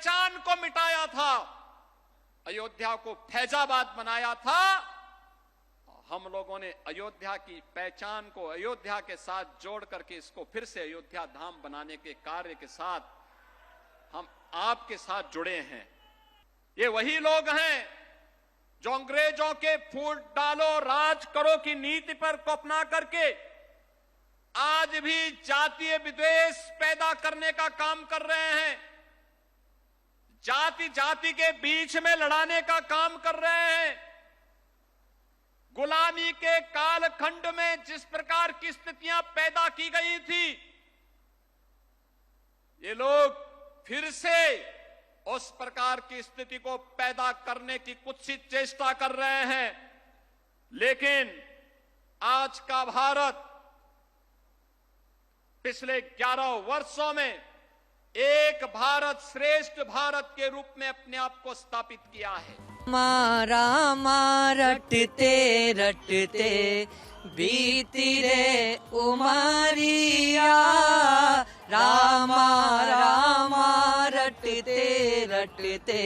पहचान को मिटाया था, अयोध्या को फैजाबाद बनाया था। हम लोगों ने अयोध्या की पहचान को अयोध्या के साथ जोड़ करके इसको फिर से अयोध्या धाम बनाने के कार्य के साथ हम आपके साथ जुड़े हैं। ये वही लोग हैं जो अंग्रेजों के फूट डालो राज करो की नीति पर को अपना करके आज भी जातीय विद्वेष पैदा करने का काम कर रहे हैं, जाति जाति के बीच में लड़ाने का काम कर रहे हैं। गुलामी के कालखंड में जिस प्रकार की स्थितियां पैदा की गई थी, ये लोग फिर से उस प्रकार की स्थिति को पैदा करने की कुत्सित चेष्टा कर रहे हैं। लेकिन आज का भारत पिछले 11 वर्षों में एक भारत श्रेष्ठ भारत के रूप में अपने आप को स्थापित किया है। रामा रटते रटते बीती रे उमरिया, रामा रामा रटते रटते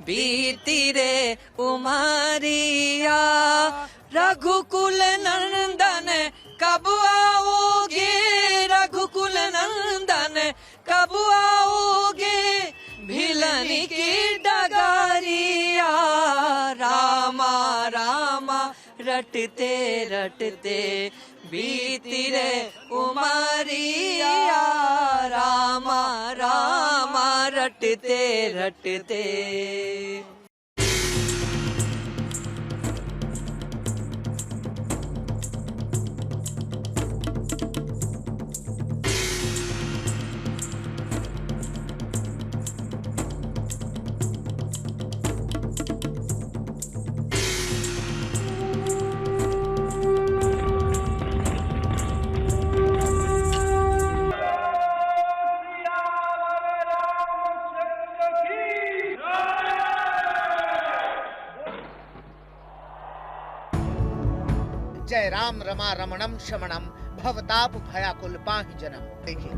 बीती रे उमरिया। रघुकुल नंदन कब आओगे, रघुकुल नंदन कब आओगे, भिलनी की डगारिया। रामा रामा रटते रटते बीती रे उमरिया, रामा रामा रटते रटते। जय राम रमा रमणम शमणम भवताप भयाकुल पाहि जनम। देखिए,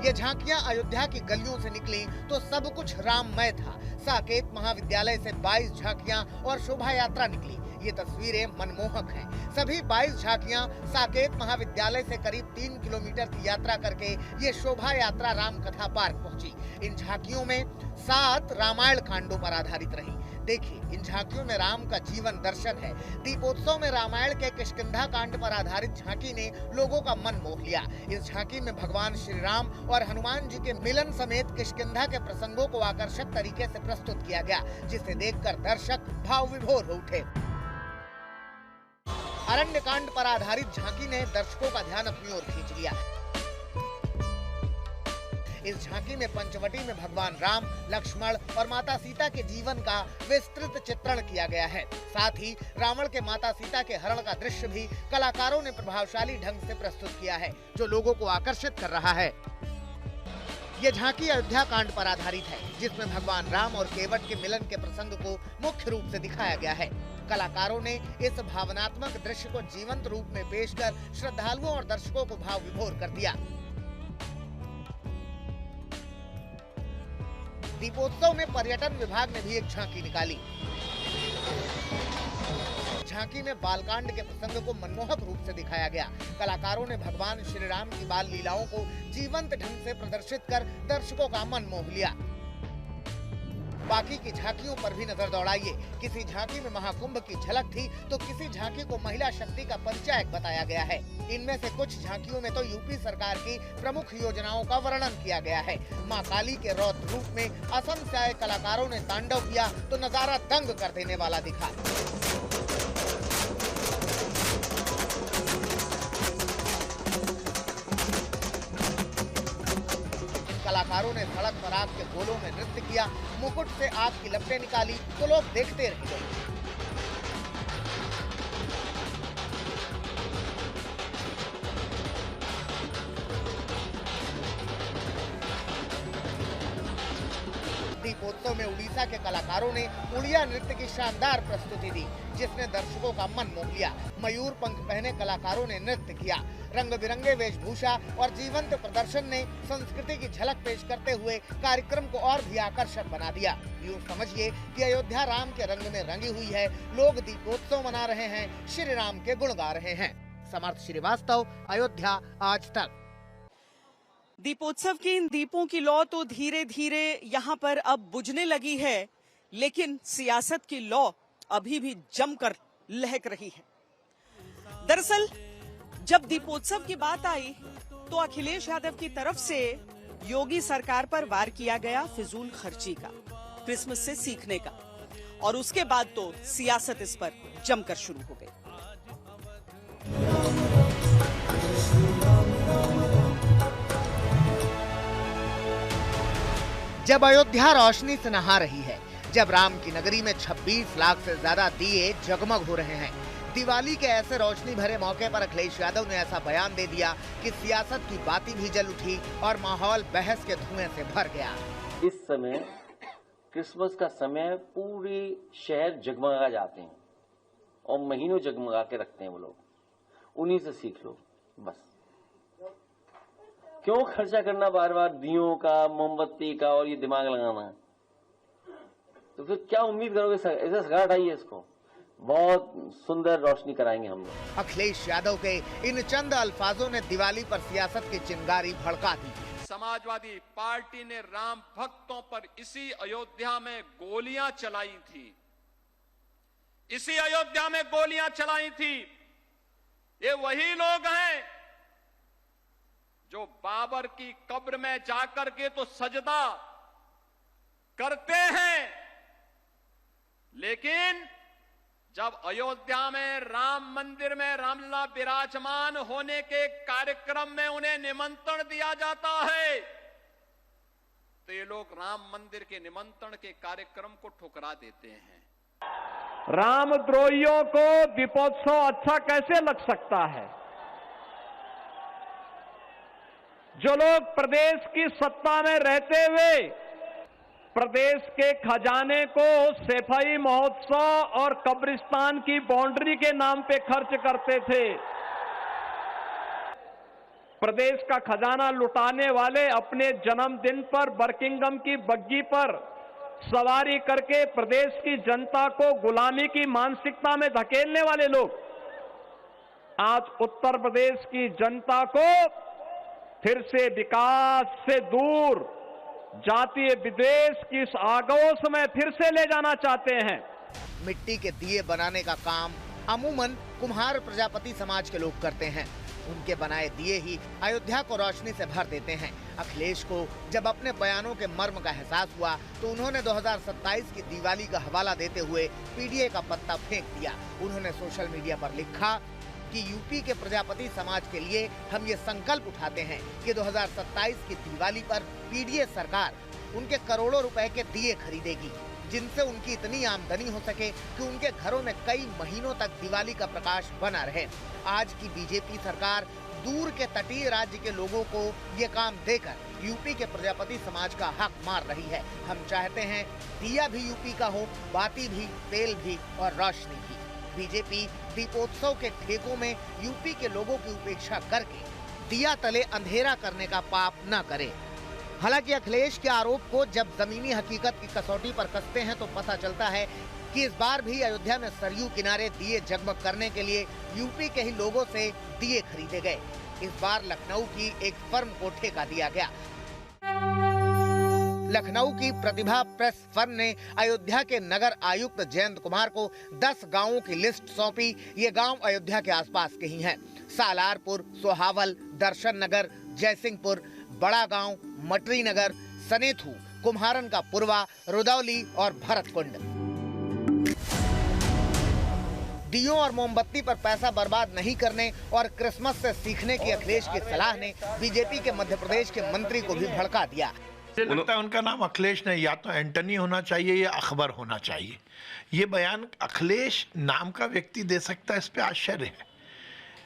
ये झांकियां अयोध्या की गलियों से निकली तो सब कुछ राममय था। साकेत महाविद्यालय से 22 झांकियां और शोभा यात्रा निकली। ये तस्वीरें मनमोहक हैं। सभी 22 झांकियां साकेत महाविद्यालय से करीब 3 किलोमीटर की यात्रा करके ये शोभा यात्रा राम कथा पार्क पहुंची। इन झांकियों में 7 रामायण कांडों पर आधारित रही। देखिए, इन झांकियों में राम का जीवन दर्शन है। दीपोत्सव में रामायण के किष्किंधा कांड पर आधारित झांकी ने लोगों का मन मोह लिया। इस झांकी में भगवान श्री राम और हनुमान जी के मिलन समेत किष्किंधा के प्रसंगों को आकर्षक तरीके से प्रस्तुत किया गया, जिसे देखकर दर्शक भाव विभोर हो उठे। अरण्य कांड पर आधारित झांकी ने दर्शकों का ध्यान अपनी ओर खींच लिया। इस झांकी में पंचवटी में भगवान राम, लक्ष्मण और माता सीता के जीवन का विस्तृत चित्रण किया गया है। साथ ही रावण के माता सीता के हरण का दृश्य भी कलाकारों ने प्रभावशाली ढंग से प्रस्तुत किया है, जो लोगों को आकर्षित कर रहा है। ये झांकी अयोध्या कांड पर आधारित है, जिसमें भगवान राम और केवट के मिलन के प्रसंग को मुख्य रूप से दिखाया गया है। कलाकारों ने इस भावनात्मक दृश्य को जीवंत रूप में पेश कर श्रद्धालुओं और दर्शकों को भाव विभोर कर दिया। दीपोत्सव में पर्यटन विभाग ने भी एक झांकी निकाली। झांकी में बालकांड के प्रसंग को मनमोहक रूप से दिखाया गया। कलाकारों ने भगवान श्री राम की बाल लीलाओं को जीवंत ढंग से प्रदर्शित कर दर्शकों का मन मोह लिया। बाकी की झांकियों पर भी नजर दौड़ाइए। किसी झांकी में महाकुंभ की झलक थी तो किसी झांकी को महिला शक्ति का परिचायक बताया गया है। इनमें से कुछ झांकियों में तो यूपी सरकार की प्रमुख योजनाओं का वर्णन किया गया है। मां काली के रौद्र रूप में असम से आए कलाकारों ने तांडव किया तो नजारा दंग कर देने वाला दिखा। कलाकारों ने सड़क पर आग के गोलों में नृत्य किया। मुकुट से आग की लपटें निकाली तो लोग देखते रह गए। दीपोत्सव में उड़ीसा के कलाकारों ने उड़िया नृत्य की शानदार प्रस्तुति दी, जिसने दर्शकों का मन मोह लिया। मयूर पंख पहने कलाकारों ने नृत्य किया। रंग बिरंगे वेशभूषा और जीवंत प्रदर्शन ने संस्कृति की झलक पेश करते हुए कार्यक्रम को और भी आकर्षक बना दिया। यूँ समझिए कि अयोध्या राम के रंग में रंगी हुई है। लोग दीपोत्सव मना रहे हैं, श्री राम के गुण गा रहे हैं। समर्थ श्रीवास्तव, अयोध्या आज तक। दीपोत्सव के इन दीपों की लौ तो धीरे धीरे यहाँ पर अब बुझने लगी है, लेकिन सियासत की लौ अभी भी जमकर लहक रही है। दरअसल जब दीपोत्सव की बात आई तो अखिलेश यादव की तरफ से योगी सरकार पर वार किया गया फिजूल खर्ची का, क्रिसमस से सीखने का, और उसके बाद तो सियासत इस पर जमकर शुरू हो गई। जब अयोध्या रोशनी से नहा रही है, जब राम की नगरी में 26 लाख से ज्यादा दिए जगमग हो रहे हैं, दिवाली के ऐसे रोशनी भरे मौके पर अखिलेश यादव ने ऐसा बयान दे दिया कि सियासत की बाती भी जल उठी और माहौल बहस के धुएं से भर गया। इस समय क्रिसमस का समय पूरी शहर जगमगा जाते हैं और महीनों जगमगा के रखते हैं वो लोग। उन्हीं से सीख लो बस। क्यों खर्चा करना बार बार दियों का, मोमबत्ती का और ये दिमाग लगाना? तो फिर क्या उम्मीद करोगे? ऐसा सगाड़ हटाइए इसको, बहुत सुंदर रोशनी कराएंगे हम लोग। अखिलेश यादव के इन चंद अल्फाजों ने दिवाली पर सियासत की चिंगारी भड़का दी। समाजवादी पार्टी ने राम भक्तों पर इसी अयोध्या में गोलियां चलाई थी, इसी अयोध्या में गोलियां चलाई थी। ये वही लोग हैं जो बाबर की कब्र में जाकर के तो सजदा करते हैं, लेकिन जब अयोध्या में राम मंदिर में रामलला विराजमान होने के कार्यक्रम में उन्हें निमंत्रण दिया जाता है तो ये लोग राम मंदिर के निमंत्रण के कार्यक्रम को ठुकरा देते हैं। रामद्रोहियों को दीपोत्सव अच्छा कैसे लग सकता है? जो लोग प्रदेश की सत्ता में रहते हुए प्रदेश के खजाने को सफाई महोत्सव और कब्रिस्तान की बाउंड्री के नाम पे खर्च करते थे, प्रदेश का खजाना लुटाने वाले अपने जन्मदिन पर बर्किंघम की बग्गी पर सवारी करके प्रदेश की जनता को गुलामी की मानसिकता में धकेलने वाले लोग आज उत्तर प्रदेश की जनता को फिर से विकास से दूर जातीय विद्वेष की इस आगोश में फिर से ले जाना चाहते हैं। मिट्टी के दिए बनाने का काम अमूमन कुम्हार प्रजापति समाज के लोग करते हैं। उनके बनाए दिए ही अयोध्या को रोशनी से भर देते हैं। अखिलेश को जब अपने बयानों के मर्म का एहसास हुआ तो उन्होंने 2027 की दिवाली का हवाला देते हुए पीडीए का पत्ता फेंक दिया। उन्होंने सोशल मीडिया पर लिखा कि यूपी के प्रजापति समाज के लिए हम ये संकल्प उठाते हैं कि 2027 की दिवाली पर पीडीए सरकार उनके करोड़ों रुपए के दिए खरीदेगी, जिनसे उनकी इतनी आमदनी हो सके कि उनके घरों में कई महीनों तक दिवाली का प्रकाश बना रहे। आज की बीजेपी सरकार दूर के तटीय राज्य के लोगों को ये काम देकर यूपी के प्रजापति समाज का हक मार रही है। हम चाहते हैं दिया भी यूपी का हो, बाती भी, तेल भी और रोशनी भी। बीजेपी दीपोत्सव के ठेकों में यूपी के लोगों की उपेक्षा करके दिया तले अंधेरा करने का पाप न करे। हालांकि अखिलेश के आरोप को जब जमीनी हकीकत की कसौटी पर कसते हैं तो पता चलता है कि इस बार भी अयोध्या में सरयू किनारे दिए जगमग करने के लिए यूपी के ही लोगों से दिए खरीदे गए। इस बार लखनऊ की एक फर्म को ठेका दिया गया। लखनऊ की प्रतिभा प्रेस फर्म ने अयोध्या के नगर आयुक्त जयंत कुमार को 10 गांवों की लिस्ट सौंपी। ये गांव अयोध्या के आसपास के ही हैं। सालारपुर, सोहावल, दर्शन नगर, जयसिंहपुर, बड़ा गांव, मटरी नगर, सनेथू, कुम्हारन का पुरवा, रुदौली और भरतकुंड। दियों और मोमबत्ती पर पैसा बर्बाद नहीं करने और क्रिसमस से सीखने की अखिलेश की सलाह ने बीजेपी के मध्य प्रदेश के मंत्री को भी भड़का दिया। लगता है उनका नाम अखिलेश नहीं, या तो एंटनी होना चाहिए या अकबर होना चाहिए। ये बयान अखिलेश नाम का व्यक्ति दे सकता है, इस पे आश्चर्य है।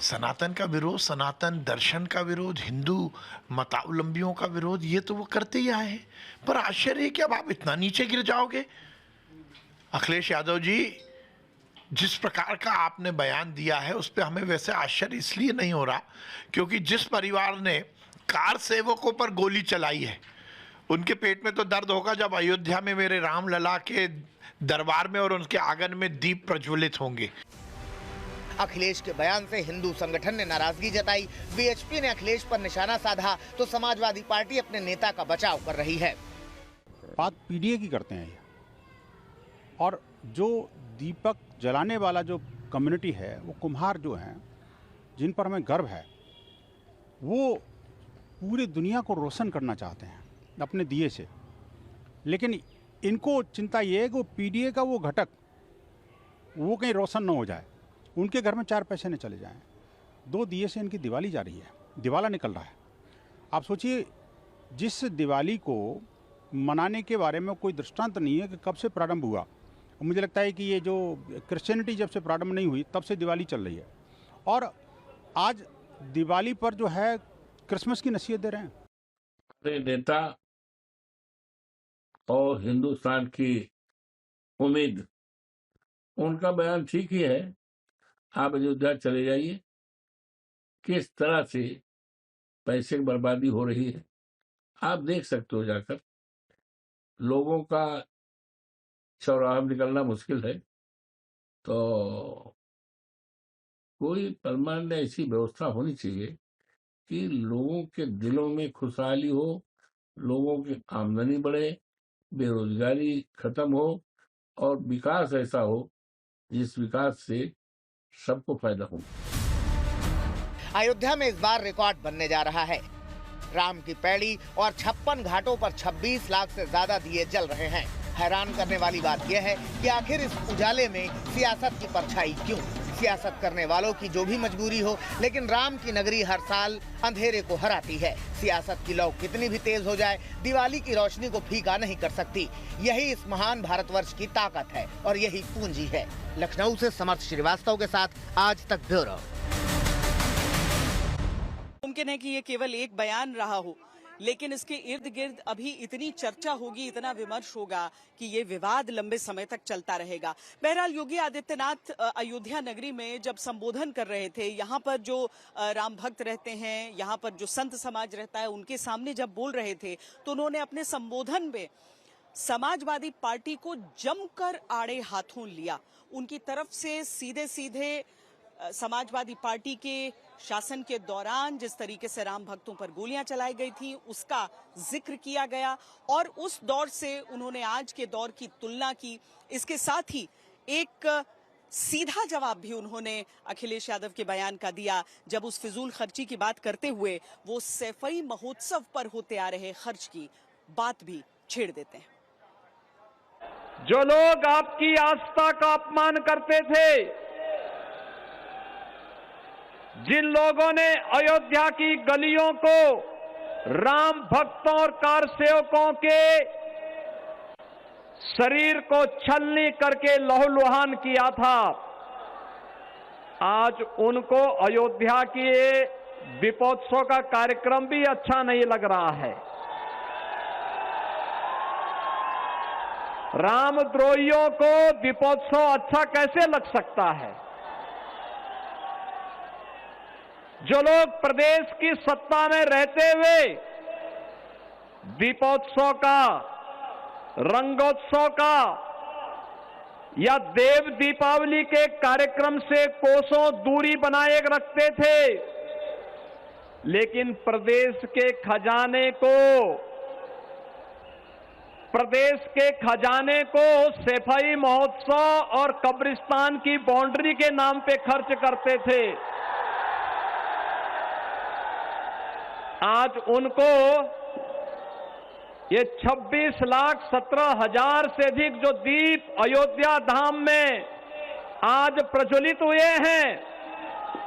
सनातन का विरोध, सनातन दर्शन का विरोध, हिंदू मतावलंबियों का विरोध, ये तो वो करते ही आए हैं। पर आश्चर्य है कि अब आप इतना नीचे गिर जाओगे। अखिलेश यादव जी, जिस प्रकार का आपने बयान दिया है उस पर हमें वैसे आश्चर्य इसलिए नहीं हो रहा क्योंकि जिस परिवार ने कार सेवकों पर गोली चलाई है उनके पेट में तो दर्द होगा जब अयोध्या में मेरे राम लला के दरबार में और उनके आंगन में दीप प्रज्वलित होंगे। अखिलेश के बयान से हिंदू संगठन ने नाराजगी जताई। बीएचपी ने अखिलेश पर निशाना साधा तो समाजवादी पार्टी अपने नेता का बचाव कर रही है। बात पीडीए की करते हैं ये, और जो दीपक जलाने वाला जो कम्युनिटी है, वो कुम्हार जो हैं, जिन पर हमें गर्व है, वो पूरी दुनिया को रोशन करना चाहते हैं अपने दिए से। लेकिन इनको चिंता ये है कि वो पीडीए का वो घटक वो कहीं रोशन न हो जाए, उनके घर में 4 पैसे न चले जाएं। 2 दिए से इनकी दिवाली जा रही है, दिवाला निकल रहा है। आप सोचिए, जिस दिवाली को मनाने के बारे में कोई दृष्टांत नहीं है कि कब से प्रारंभ हुआ। मुझे लगता है कि ये जो क्रिश्चियनिटी जब से प्रारंभ नहीं हुई तब से दिवाली चल रही है, और आज दिवाली पर जो है क्रिसमस की नसीहत दे रहे हैं। नेता और हिंदुस्तान की उम्मीद, उनका बयान ठीक ही है। आप अयोध्या चले जाइए, किस तरह से पैसे की बर्बादी हो रही है आप देख सकते हो जाकर। लोगों का चौराहा निकलना मुश्किल है, तो कोई परमानेंट ऐसी व्यवस्था होनी चाहिए कि लोगों के दिलों में खुशहाली हो, लोगों की आमदनी बढ़े, बेरोजगारी खत्म हो और विकास ऐसा हो जिस विकास से सबको फायदा हो। अयोध्या में इस बार रिकॉर्ड बनने जा रहा है। राम की पैड़ी और 56 घाटों पर 26 लाख से ज्यादा दिए जल रहे हैं। हैरान करने वाली बात यह है कि आखिर इस उजाले में सियासत की परछाई क्यों? सियासत करने वालों की जो भी मजबूरी हो, लेकिन राम की नगरी हर साल अंधेरे को हराती है। सियासत की लौ कितनी भी तेज हो जाए, दिवाली की रोशनी को फीका नहीं कर सकती। यही इस महान भारतवर्ष की ताकत है और यही पूंजी है। लखनऊ से समर्थ श्रीवास्तव के साथ आज तक ब्यूरो। मुमकिन है कि ये केवल एक बयान रहा हो, लेकिन इसके इर्द गिर्द अभी इतनी चर्चा होगी, इतना विमर्श होगा कि ये विवाद लंबे समय तक चलता रहेगा। बहरहाल योगी आदित्यनाथ अयोध्या नगरी में जब संबोधन कर रहे थे, यहाँ पर जो राम भक्त रहते हैं, यहाँ पर जो संत समाज रहता है, उनके सामने जब बोल रहे थे तो उन्होंने अपने संबोधन में समाजवादी पार्टी को जमकर आड़े हाथों लिया। उनकी तरफ से सीधे सीधे समाजवादी पार्टी के शासन के दौरान जिस तरीके से राम भक्तों पर गोलियां चलाई गई थी उसका जिक्र किया गया और उस दौर से उन्होंने आज के दौर की तुलना की। इसके साथ ही एक सीधा जवाब भी उन्होंने अखिलेश यादव के बयान का दिया, जब उस फिजूल खर्ची की बात करते हुए वो सैफई महोत्सव पर होते आ रहे खर्च की बात भी छेड़ देते हैं। जो लोग आपकी आस्था का अपमान करते थे, जिन लोगों ने अयोध्या की गलियों को राम भक्तों और कार सेवकों के शरीर को छलनी करके लहूलुहान किया था, आज उनको अयोध्या के दीपोत्सव का कार्यक्रम भी अच्छा नहीं लग रहा है। रामद्रोहियों को दीपोत्सव अच्छा कैसे लग सकता है? जो लोग प्रदेश की सत्ता में रहते हुए दीपोत्सव का, रंगोत्सव का या देव दीपावली के कार्यक्रम से कोसों दूरी बनाए रखते थे, लेकिन प्रदेश के खजाने को सैफई महोत्सव और कब्रिस्तान की बाउंड्री के नाम पे खर्च करते थे, आज उनको ये 26,17,000 से अधिक जो दीप अयोध्या धाम में आज प्रज्वलित हुए हैं,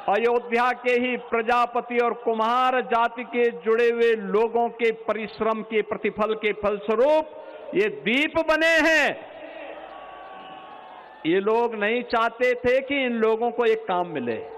अयोध्या के ही प्रजापति और कुम्हार जाति के जुड़े हुए लोगों के परिश्रम के प्रतिफल के फलस्वरूप ये दीप बने हैं। ये लोग नहीं चाहते थे कि इन लोगों को एक काम मिले।